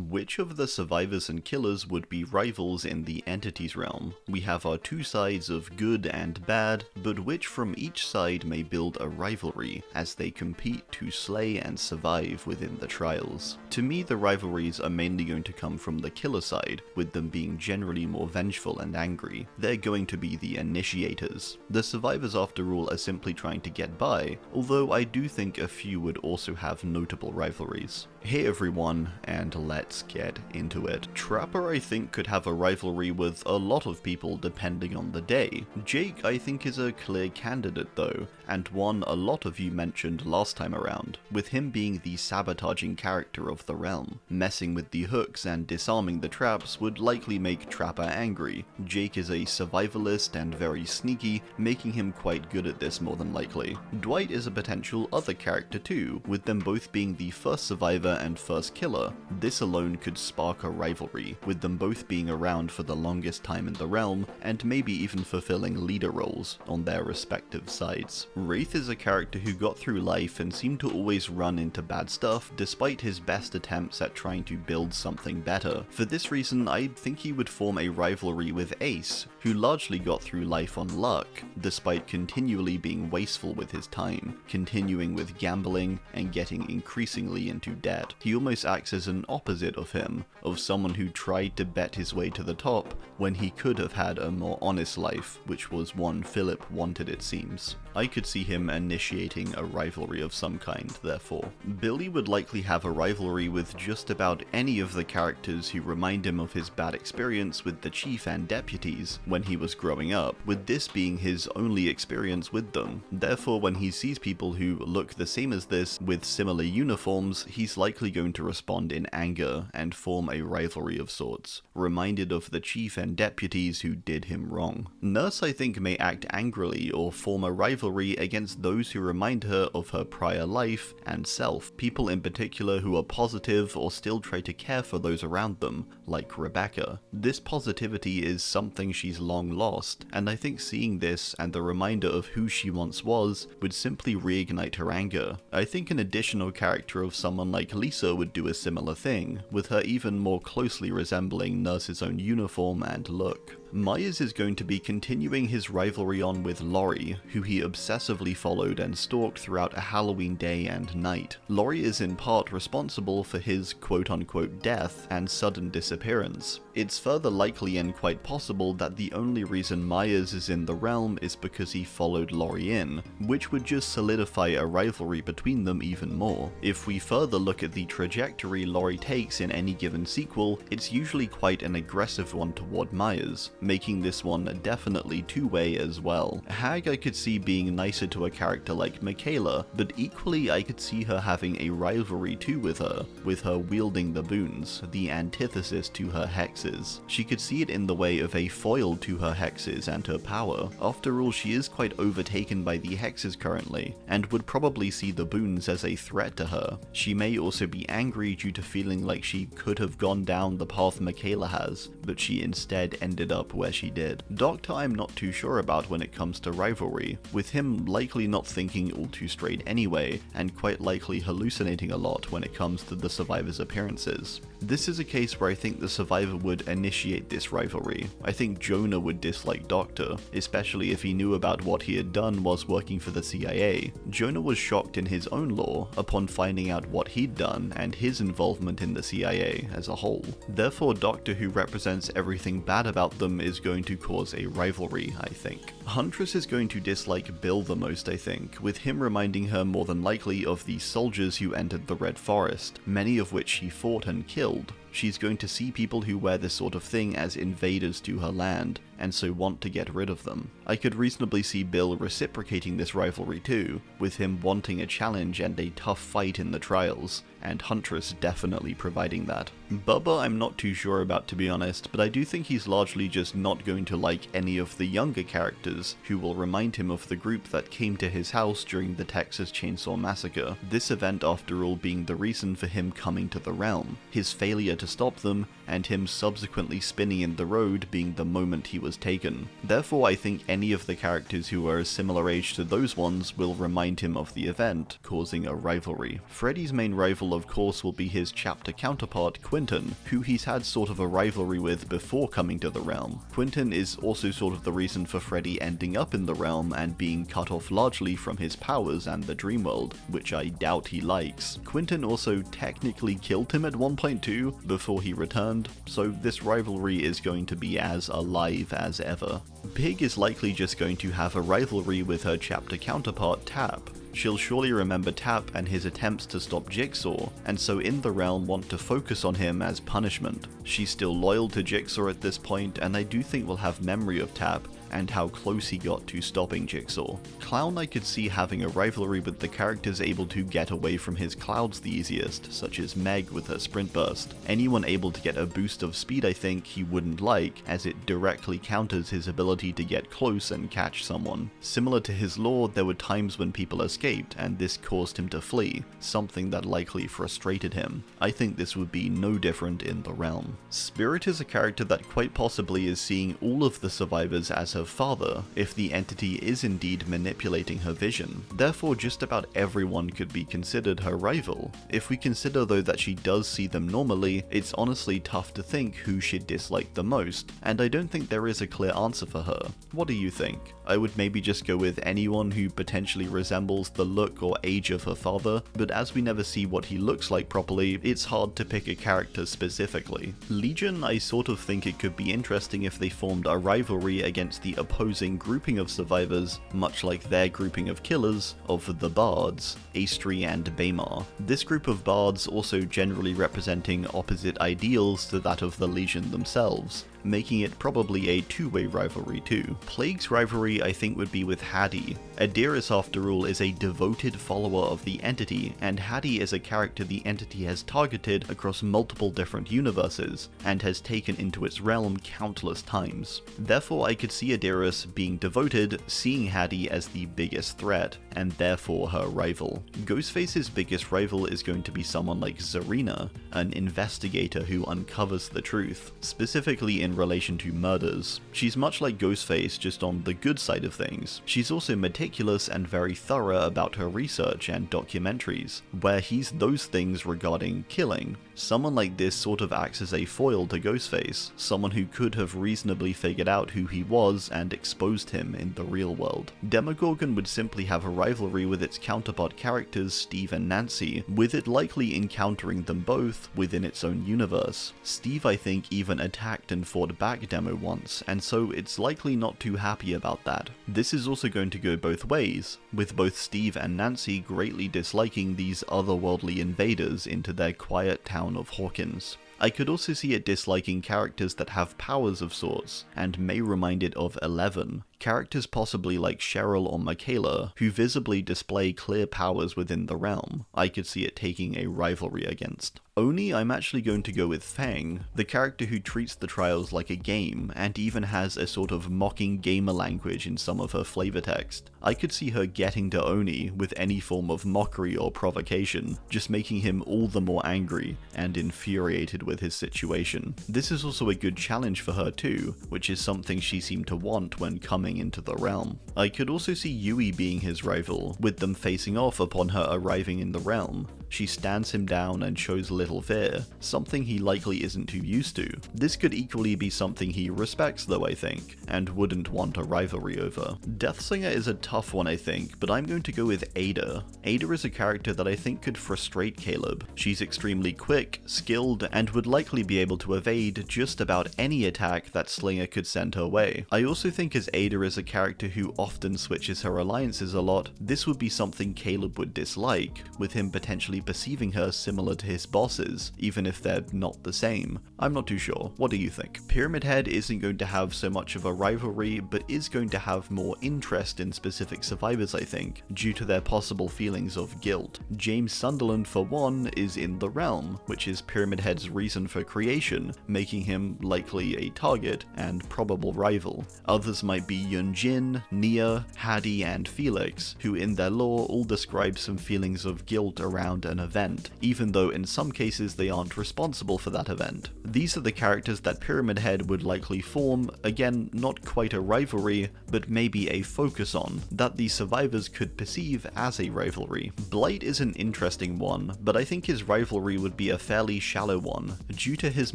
which of the survivors and killers would be rivals in the entities realm? We have our two sides of good and bad, but which from each side may build a rivalry as they compete to slay and survive within the trials. To me, the rivalries are mainly going to come from the killer side, with them being generally more vengeful and angry. They're going to be the initiators. The survivors, after all, are simply trying to get by, although I do think a few would also have notable rivalries. Hey everyone, and let's get into it. Trapper, I think, could have a rivalry with a lot of people depending on the day. Jake, I think, is a clear candidate though, and one a lot of you mentioned last time around, with him being the sabotaging character of the realm. Messing with the hooks and disarming the traps would likely make Trapper angry. Jake is a survivalist and very sneaky, making him quite good at this more than likely. Dwight is a potential other character too, with them both being the first survivor and first killer. This alone could spark a rivalry, with them both being around for the longest time in the realm, and maybe even fulfilling leader roles on their respective sides. Wraith is a character who got through life and seemed to always run into bad stuff despite his best attempts at trying to build something better. For this reason, I think he would form a rivalry with Ace, who largely got through life on luck, despite continually being wasteful with his time, continuing with gambling, and getting increasingly into debt. He almost acts as an opposite of him, of someone who tried to bet his way to the top when he could have had a more honest life, which was one Philip wanted, it seems. I could see him initiating a rivalry of some kind, therefore. Billy would likely have a rivalry with just about any of the characters who remind him of his bad experience with the chief and deputies when he was growing up, with this being his only experience with them. Therefore, when he sees people who look the same as this with similar uniforms, he's likely going to respond in anger and form a rivalry of sorts, reminded of the chief and deputies who did him wrong. Nurse, I think, may act angrily or form a rivalry against those who remind her of her prior life and self, people in particular who are positive or still try to care for those around them, like Rebecca. This positivity is something she's long lost, and I think seeing this and the reminder of who she once was would simply reignite her anger. I think an additional character of someone like Lisa would do a similar thing, with her even more closely resembling Nurse's own uniform and look. Myers is going to be continuing his rivalry on with Laurie, who he obsessively followed and stalked throughout a Halloween day and night. Laurie is in part responsible for his quote-unquote death and sudden disappearance. It's further likely and quite possible that the only reason Myers is in the realm is because he followed Laurie in, which would just solidify a rivalry between them even more. If we further look at the trajectory Laurie takes in any given sequel, it's usually quite an aggressive one toward Myers, making this one definitely two-way as well. Hag I could see being nicer to a character like Michaela, but equally I could see her having a rivalry too with her wielding the boons, the antithesis to her hexes. She could see it in the way of a foil to her hexes and her power. After all, she is quite overtaken by the hexes currently, and would probably see the boons as a threat to her. She may also be angry due to feeling like she could have gone down the path Michaela has, but she instead ended up where she did. Doctor I'm not too sure about when it comes to rivalry, with him likely not thinking all too straight anyway, and quite likely hallucinating a lot when it comes to the survivor's appearances. This is a case where I think the survivor would initiate this rivalry. I think Jone would dislike Doctor, especially if he knew about what he had done whilst working for the CIA. Jone was shocked in his own lore upon finding out what he'd done and his involvement in the CIA as a whole. Therefore, Doctor, who represents everything bad about them, is going to cause a rivalry, I think. Huntress is going to dislike Bill the most, I think, with him reminding her more than likely of the soldiers who entered the Red Forest, many of which she fought and killed. She's going to see people who wear this sort of thing as invaders to her land, and so want to get rid of them. I could reasonably see Bill reciprocating this rivalry too, with him wanting a challenge and a tough fight in the trials, and Huntress definitely providing that. Bubba I'm not too sure about, to be honest, but I do think he's largely just not going to like any of the younger characters who will remind him of the group that came to his house during the Texas Chainsaw Massacre. This event, after all, being the reason for him coming to the realm. His failure to stop them, and him subsequently spinning in the road being the moment he was taken. Therefore, I think any of the characters who are a similar age to those ones will remind him of the event, causing a rivalry. Freddy's main rival, of course, will be his chapter counterpart, Quentin, who he's had sort of a rivalry with before coming to the realm. Quentin is also sort of the reason for Freddy ending up in the realm and being cut off largely from his powers and the dream world, which I doubt he likes. Quentin also technically killed him at one point too, before he returned, so this rivalry is going to be as alive as ever. Pig is likely just going to have a rivalry with her chapter counterpart, Tap. She'll surely remember Tap and his attempts to stop Jigsaw, and so in the realm want to focus on him as punishment. She's still loyal to Jigsaw at this point, and I do think we'll have memory of Tap and how close he got to stopping Jigsaw. Clown I could see having a rivalry with the characters able to get away from his clouds the easiest, such as Meg with her sprint burst. Anyone able to get a boost of speed I think he wouldn't like, as it directly counters his ability to get close and catch someone. Similar to his lore, there were times when people escaped, and this caused him to flee, something that likely frustrated him. I think this would be no different in the realm. Spirit is a character that quite possibly is seeing all of the survivors as her father, if the entity is indeed manipulating her vision. Therefore, just about everyone could be considered her rival. If we consider though that she does see them normally, it's honestly tough to think who she'd dislike the most, and I don't think there is a clear answer for her. What do you think? I would maybe just go with anyone who potentially resembles the look or age of her father, but as we never see what he looks like properly, it's hard to pick a character specifically. Legion, I sort of think it could be interesting if they formed a rivalry against the opposing grouping of survivors, much like their grouping of killers, of the Bards, Astri and Baymar. This group of Bards also generally representing opposite ideals to that of the Legion themselves, making it probably a two-way rivalry too. Plague's rivalry I think would be with Haddie. Adiris after all is a devoted follower of the entity, and Haddie is a character the entity has targeted across multiple different universes, and has taken into its realm countless times. Therefore I could see Adiris being devoted, seeing Haddie as the biggest threat, and therefore her rival. Ghostface's biggest rival is going to be someone like Zarina, an investigator who uncovers the truth, specifically in relation to murders. She's much like Ghostface, just on the good side of things. She's also meticulous and very thorough about her research and documentaries, where he's those things regarding killing. Someone like this sort of acts as a foil to Ghostface, someone who could have reasonably figured out who he was and exposed him in the real world. Demogorgon would simply have a rivalry with its counterpart characters Steve and Nancy, with it likely encountering them both within its own universe. Steve I think even attacked and fought back Demo once, and so it's likely not too happy about that. This is also going to go both ways, with both Steve and Nancy greatly disliking these otherworldly invaders into their quiet town of Hawkins. I could also see it disliking characters that have powers of sorts, and may remind it of 11. Characters possibly like Cheryl or Michaela, who visibly display clear powers within the realm, I could see it taking a rivalry against. Oni, I'm actually going to go with Fang, the character who treats the trials like a game, and even has a sort of mocking gamer language in some of her flavor text. I could see her getting to Oni with any form of mockery or provocation, just making him all the more angry and infuriated with his situation. This is also a good challenge for her too, which is something she seemed to want when coming into the realm. I could also see Yui being his rival, with them facing off upon her arriving in the realm. She stands him down and shows little fear, something he likely isn't too used to. This could equally be something he respects though I think, and wouldn't want a rivalry over. Deathslinger is a tough one I think, but I'm going to go with Ada. Ada is a character that I think could frustrate Caleb. She's extremely quick, skilled, and would likely be able to evade just about any attack that Slinger could send her way. I also think as Ada is a character who often switches her alliances a lot, this would be something Caleb would dislike, with him potentially perceiving her similar to his bosses, even if they're not the same. I'm not too sure. What do you think? Pyramid Head isn't going to have so much of a rivalry, but is going to have more interest in specific survivors I think, due to their possible feelings of guilt. James Sunderland for one is in the realm, which is Pyramid Head's reason for creation, making him likely a target and probable rival. Others might be Yunjin, Nia, Hadi, and Felix, who in their lore all describe some feelings of guilt around an event, even though in some cases they aren't responsible for that event. These are the characters that Pyramid Head would likely form, again not quite a rivalry, but maybe a focus on, that the survivors could perceive as a rivalry. Blight is an interesting one, but I think his rivalry would be a fairly shallow one, due to his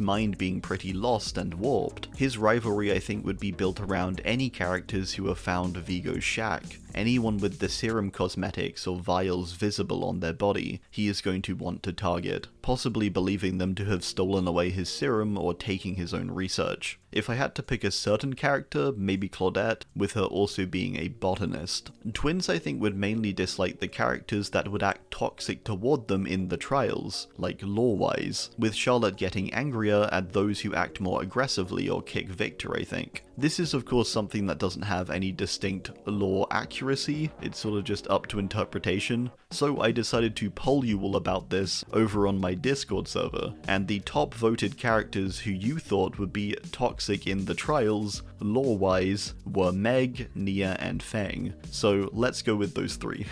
mind being pretty lost and warped. His rivalry I think would be built around any characters who have found Vigo's shack. Anyone with the serum cosmetics or vials visible on their body, he is going to want to target, possibly believing them to have stolen away his serum or taking his own research. If I had to pick a certain character, maybe Claudette, with her also being a botanist. Twins I think would mainly dislike the characters that would act toxic toward them in the trials, like lore-wise, with Charlotte getting angrier at those who act more aggressively or kick Victor I think. This is of course something that doesn't have any distinct lore accuracy, it's sort of just up to interpretation, so I decided to poll you all about this over on my Discord server, and the top voted characters who you thought would be toxic in the trials, lore-wise, were Meg, Nia, and Fang. So let's go with those three.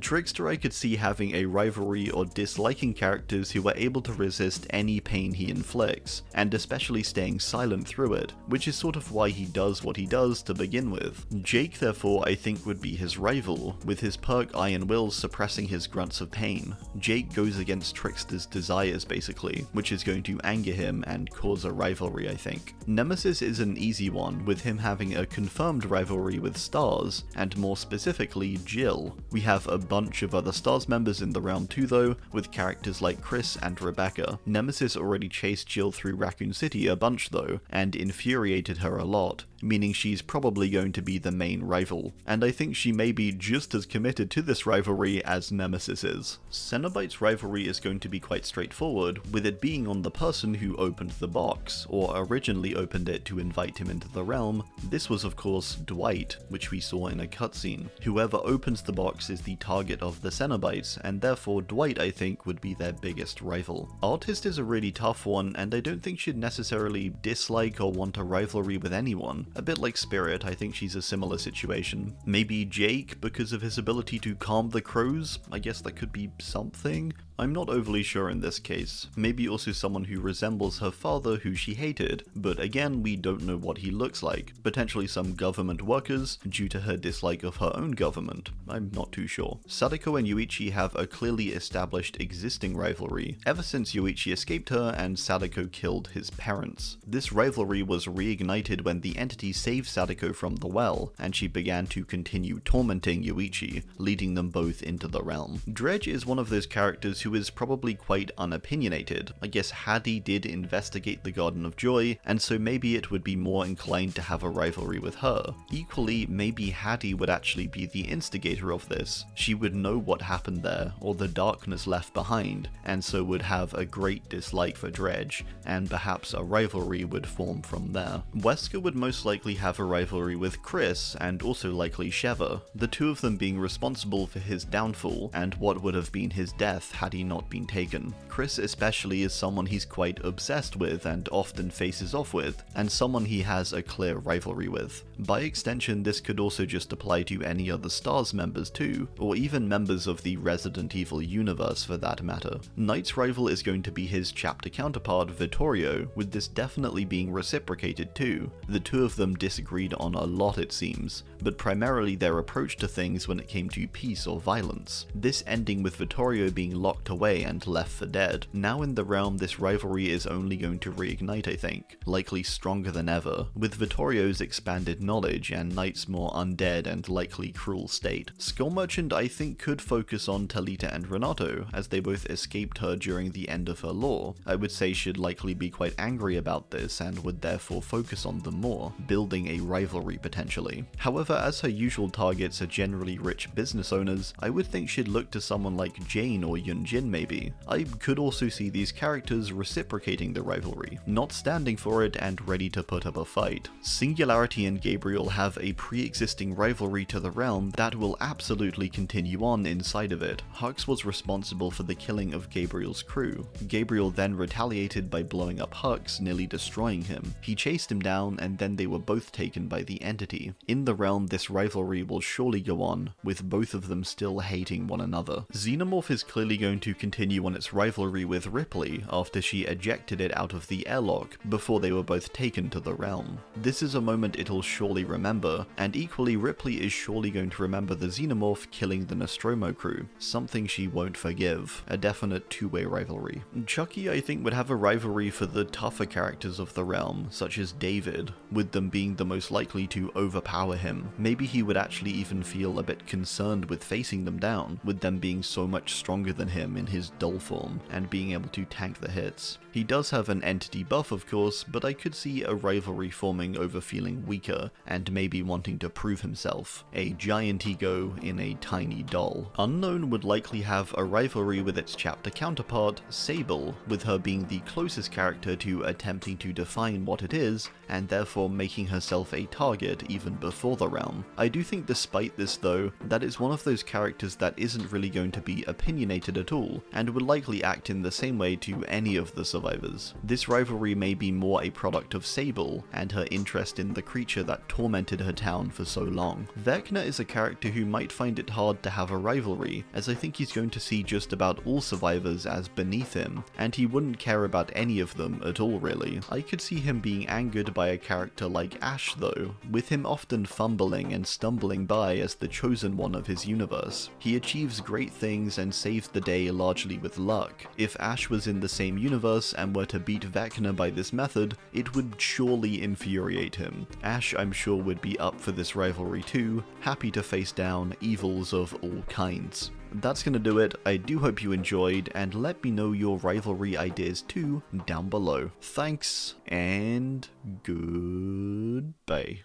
Trickster I could see having a rivalry or disliking characters who were able to resist any pain he inflicts, and especially staying silent through it, which is sort of why he does what he does to begin with. Jake therefore I think would be his rival, with his perk Iron Will suppressing his grunts of pain. Jake goes against Trickster's desires basically, which is going to anger him and cause a rivalry I think. Nemesis is an easy one, with him having a confirmed rivalry with Stars, and more specifically Jill. We have a bunch of other Stars members in the realm too though, with characters like Chris and Rebecca. Nemesis already chased Jill through Raccoon City a bunch though, and infuriated her a lot, meaning she's probably going to be the main rival, and I think she may be just as committed to this rivalry as Nemesis is. Cenobite's rivalry is going to be quite straightforward, with it being on the person who opened the box, or originally opened it to invite him into the realm. This was of course Dwight, which we saw in a cutscene. Whoever opens the box is the target of the Cenobites, and therefore Dwight I think would be their biggest rival. Artist is a really tough one, and I don't think she'd necessarily dislike or want a rivalry with anyone. A bit like Spirit, I think she's a similar situation. Maybe Jake, because of his ability to calm the crows? I guess that could be something? I'm not overly sure in this case. Maybe also someone who resembles her father who she hated, but again we don't know what he looks like. Potentially some government workers, due to her dislike of her own government. I'm not too sure. Sadako and Yuichi have a clearly established existing rivalry, ever since Yuichi escaped her and Sadako killed his parents. This rivalry was reignited when the entity saved Sadako from the well, and she began to continue tormenting Yuichi, leading them both into the realm. Dredge is one of those characters who is probably quite unopinionated. I guess Hadi did investigate the Garden of Joy, and so maybe it would be more inclined to have a rivalry with her. Equally, maybe Hadi would actually be the instigator of this. She would know what happened there, or the darkness left behind, and so would have a great dislike for Dredge, and perhaps a rivalry would form from there. Wesker would most likely have a rivalry with Chris, and also likely Sheva, the two of them being responsible for his downfall, and what would have been his death had he not been taken. Chris especially is someone he's quite obsessed with and often faces off with, and someone he has a clear rivalry with. By extension, this could also just apply to any other Stars members too, or even members of the Resident Evil universe for that matter. Knight's rival is going to be his chapter counterpart Vittorio, with this definitely being reciprocated too. The two of them disagreed on a lot it seems, but primarily their approach to things when it came to peace or violence. This ending with Vittorio being locked away and left for dead. Now in the realm, this rivalry is only going to reignite I think, likely stronger than ever, with Vittorio's expanded knowledge and Knight's more undead and likely cruel state. Skull Merchant I think could focus on Talita and Renato, as they both escaped her during the end of her lore. I would say she'd likely be quite angry about this and would therefore focus on them more, building a rivalry potentially. However, as her usual targets are generally rich business owners, I would think she'd look to someone like Jane or Yunjin Jin maybe. I could also see these characters reciprocating the rivalry, not standing for it and ready to put up a fight. Singularity and Gabriel have a pre-existing rivalry to the realm that will absolutely continue on inside of it. Hux was responsible for the killing of Gabriel's crew. Gabriel then retaliated by blowing up Hux, nearly destroying him. He chased him down and then they were both taken by the entity. In the realm, this rivalry will surely go on, with both of them still hating one another. Xenomorph is clearly going to continue on its rivalry with Ripley after she ejected it out of the airlock before they were both taken to the realm. This is a moment it'll surely remember, and equally Ripley is surely going to remember the Xenomorph killing the Nostromo crew, something she won't forgive, a definite two-way rivalry. Chucky, I think, would have a rivalry for the tougher characters of the realm, such as David, with them being the most likely to overpower him. Maybe he would actually even feel a bit concerned with facing them down, with them being so much stronger than him in his dull form, and being able to tank the hits. He does have an entity buff of course, but I could see a rivalry forming over feeling weaker, and maybe wanting to prove himself. A giant ego in a tiny doll. Unknown would likely have a rivalry with its chapter counterpart, Sable, with her being the closest character to attempting to define what it is, and therefore making herself a target even before the realm. I do think despite this though, that it's one of those characters that isn't really going to be opinionated at all, and would likely act in the same way to any of the survivors. This rivalry may be more a product of Sable, and her interest in the creature that tormented her town for so long. Vecna is a character who might find it hard to have a rivalry, as I think he's going to see just about all survivors as beneath him, and he wouldn't care about any of them at all really. I could see him being angered by a character like Ash though, with him often fumbling and stumbling by as the chosen one of his universe. He achieves great things and saves the day largely with luck. If Ash was in the same universe and were to beat Vecna by this method, it would surely infuriate him. Ash, I'm sure, would be up for this rivalry too, happy to face down evils of all kinds. That's gonna do it. I do hope you enjoyed, and let me know your rivalry ideas too down below. Thanks, and goodbye.